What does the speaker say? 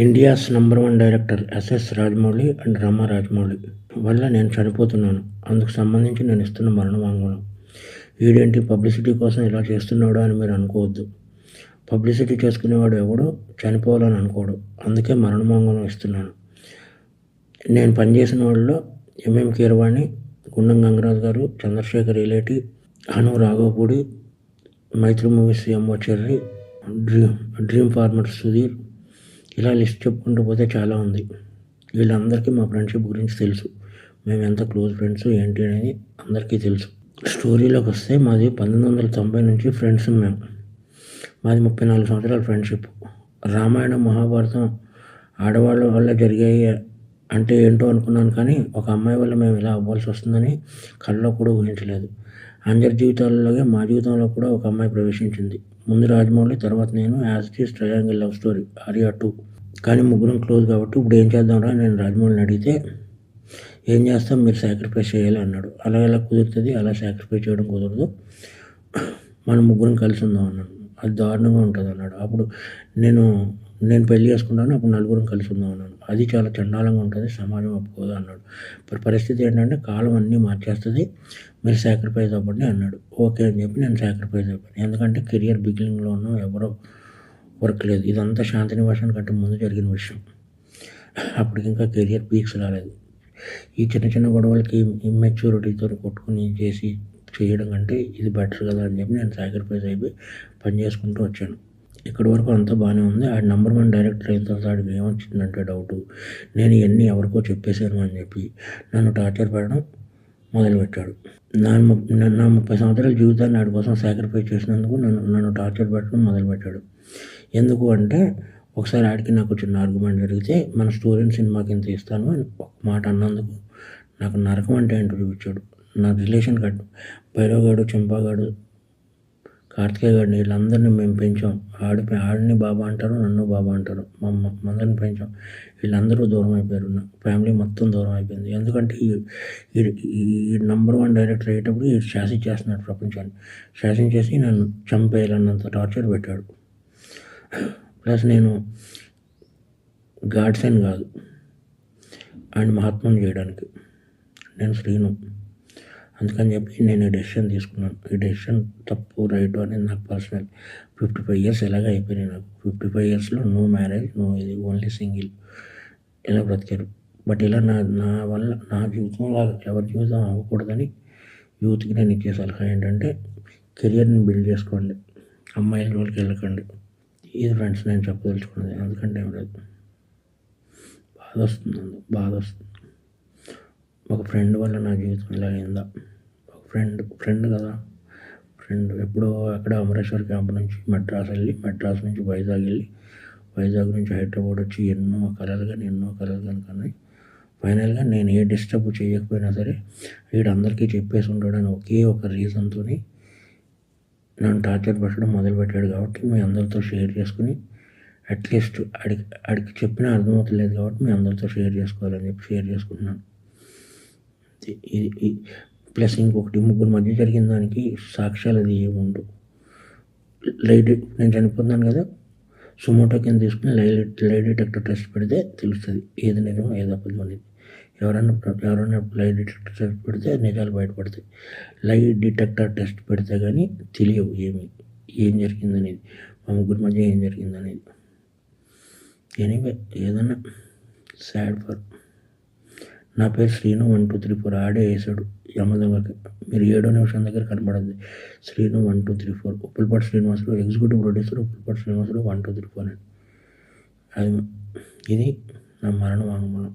India's number 1 director SS Rajamouli and Rama Rajamouli వల్ల నేను చనిపోతున్నాను. అందుకు సంబంధించి నేను ఇస్తున్న మరణ వాంగ్మూలం. వీడేంటి పబ్లిసిటీ కోసం ఇలా చేస్తున్నాడు అని మీరు అనుకోవద్దు. పబ్లిసిటీ చేసుకునేవాడు ఎవడు చనిపోవాలని అనుకోడు. అందుకే మరణ వాంగ్మూలం ఇస్తున్నాను. నేను పనిచేసిన వాళ్ళలో ఎంఎం కీరవాణి, గుండం గంగరాజు గారు, Chandrashekhar Yeleti, Anu Raghavapudi, Mythri movies MO Cherry, dream farmer Sudheer, ఇలా లిస్ట్ చెప్పుకుంటూ పోతే చాలా ఉంది. వీళ్ళందరికీ మా ఫ్రెండ్షిప్ గురించి తెలుసు. మేము ఎంత క్లోజ్ ఫ్రెండ్స్ ఏంటి అనేది అందరికీ తెలుసు. స్టోరీలోకి వస్తే మాది 1990 నుంచి ఫ్రెండ్స్ మేము. మాది 34 సంవత్సరాల ఫ్రెండ్షిప్. రామాయణం, మహాభారతం ఆడవాళ్ళ వల్ల జరిగాయి అంటే ఏంటో అనుకున్నాను, కానీ ఒక అమ్మాయి వల్ల మేము ఇలా అవ్వాల్సి వస్తుందని కళ్ళలో కూడా ఊహించలేదు. అందరి జీవితాలలోనే మా జీవితంలో కూడా ఒక అమ్మాయి ప్రవేశించింది. ముందు రాజమౌళి, తర్వాత నేను. As it is triangle love story, Arya 2. కానీ ముగ్గురం క్లోజ్ కాబట్టి ఇప్పుడు ఏం చేద్దాంరా నేను రాజమౌళిని అడిగితే, ఏం చేస్తాం, మీరు సాక్రిఫైస్ చేయాలి అన్నాడు. అలా ఎలా కుదురుతుంది, అలా సాక్రిఫైస్ చేయడం కుదరదు, మనం ముగ్గురం కలిసి ఉందాం అన్నాడు. అది దారుణంగా ఉంటుంది అన్నాడు. అప్పుడు నేను పెళ్లి చేసుకుంటాను, అప్పుడు నలుగురం కలిసి ఉందాం అన్నాను. అది చాలా చండాలంగా ఉంటుంది, సమాజం ఒప్పుకోదు అన్నాడు. మరి పరిస్థితి ఏంటంటే కాలం అన్నీ మార్చేస్తుంది, మీరు సాక్రిఫైస్ అవ్వండి అన్నాడు. ఓకే అని చెప్పి నేను సాక్రిఫైస్ అయిపోయాను. ఎందుకంటే కెరియర్ బిగినింగ్లో ఉన్నాం, ఎవరో వర్క్ లేదు. ఇదంతా శాంతినివాసన్ కంటే ముందు జరిగిన విషయం. అప్పటికి ఇంకా కెరియర్ పీక్స్ రాలేదు. ఈ చిన్న చిన్న గొడవలకి ఇమ్మెచ్యూరిటీతో కొట్టుకుని చేయడం కంటే ఇది బెటర్ కదా అని చెప్పి నేను సాక్రిఫైస్ అయిపోయి పని చేసుకుంటూ వచ్చాను. ఇక్కడి వరకు అంతా బాగానే ఉంది. ఆ నంబర్ 1 డైరెక్టర్ అయిన తర్వాత ఆడికి ఏమొచ్చిందంటే డౌటు, నేను ఇవన్నీ ఎవరికో చెప్పేశాను అని చెప్పి నన్ను టార్చర్ పెట్టడం మొదలుపెట్టాడు. నా 30 సంవత్సరాల జీవితాన్ని ఆడి కోసం సాక్రిఫైస్ చేసినందుకు నన్ను టార్చర్ పెట్టడం మొదలుపెట్టాడు. ఎందుకు అంటే, ఒకసారి ఆడికి నాకు చిన్న ఆర్గ్యుమెంట్ జరిగితే, మన స్టోరీని సినిమాకి ఇంత ఇస్తాను అని ఒక మాట అన్నందుకు నాకు నరకం అంటే ఏంటో చూపించాడు. నా రిలేషన్ భైరవగాడు, చెంపాగాడు, కార్తికేయ గాడిని, వీళ్ళందరినీ మేము పెంచాం. ఆడిని బాబా అంటారు, నన్ను బాబా అంటారు. మమ్మల్ని పెంచాం. వీళ్ళందరూ దూరం అయిపోయారు. ఫ్యామిలీ మొత్తం దూరం అయిపోయింది. ఎందుకంటే ఈ నంబర్ 1 డైరెక్టర్ అయ్యేటప్పుడు ఈ శాసించేస్తున్నాడు ప్రపంచాన్ని. శాసించేసి నన్ను చంపేయాలన్నంత టార్చర్ పెట్టాడు. ప్లస్ నేను గాడ్సన్ కాదు, అండ్ మహాత్మను చేయడానికి నేను శ్రీను. అందుకని చెప్పి నేను ఈ డెసిషన్ తీసుకున్నాను. ఈ డెసిషన్ తప్పు రైట్ అనేది నాకు పర్సనల్. 55 years ఎలాగ అయిపోయినాయి నాకు. 55 yearsలో నో మ్యారేజ్, నో ఇది, ఓన్లీ సింగిల్, ఇలా బ్రతికారు. బట్ ఇలా నా వల్ల నా జీవితంలో ఎవరి జీవితం అవ్వకూడదని యూత్కి నేను ఇచ్చే సలహా ఏంటంటే, కెరియర్ని బిల్డ్ చేసుకోండి, అమ్మాయిల జోలికి వెళ్ళకండి. ఇది ఫ్రెండ్స్ నేను చెప్పదలుచుకున్నది. ఎందుకంటే ఏం లేదు, బాధ వస్తుంది. ఒక ఫ్రెండ్ వల్ల నా జీవితం ఇలా అయిందా. ఒక ఫ్రెండ్ కదా, ఫ్రెండ్ ఎప్పుడో అక్కడ అమరేశ్వర్ క్యాంప్ నుంచి మెడ్రాస్ వెళ్ళి, మెడ్రాస్ నుంచి వైజాగ్ వెళ్ళి, వైజాగ్ నుంచి హైదరాబాద్ వచ్చి ఎన్నో కలలు కానీ ఫైనల్గా నేను ఏ డిస్టర్బ్ చేయకపోయినా సరే వీడందరికీ చెప్పేసి ఉంటాడని ఒకే ఒక రీజన్తో నన్ను టార్చర్ పెట్టడం మొదలుపెట్టాడు. కాబట్టి మీ అందరితో షేర్ చేసుకుని, అట్లీస్ట్ ఆడికి చెప్పినా అర్థమవుతలేదు కాబట్టి మీ అందరితో షేర్ చేసుకోవాలని చెప్పి షేర్ చేసుకుంటున్నాను. ఇది ప్లస్ ఇంకొకటి, ముగ్గురు మధ్య జరిగిన దానికి సాక్ష్యాలు అది ఏముండవు. నేను చనిపోతున్నాను కదా, సుమోటో కింద తీసుకుని లై డిటెక్టర్ టెస్ట్ పెడితే తెలుస్తుంది ఏది నిజం ఏది అబద్ధం అనేది. ఎవరైనా లై డిటెక్టర్ టెస్ట్ పెడితే నిజాలు బయటపడతాయి. లై డిటెక్టర్ టెస్ట్ పెడితే కానీ తెలియవు ఏం జరిగిందనేది, మా ముగ్గురి మధ్య ఏం జరిగిందనేది. ఎనీవే, ఏదన్నా సాడ్ ఫర్. నా పేరు శ్రీను 1 2 3 4. ఆడే వేసాడు యమదొంగకి. మీరు 7వ నిమిషం దగ్గర కనపడద్ది శ్రీను 1 2 3 4. ఉప్పులపాటి శ్రీనివాసరావు, ఎగ్జిక్యూటివ్ ప్రొడ్యూసర్ ఉప్పులపాటి శ్రీనివాసరావు 1 2 3 4 అని. ఇది నా మరణ వాంగ్మూలం.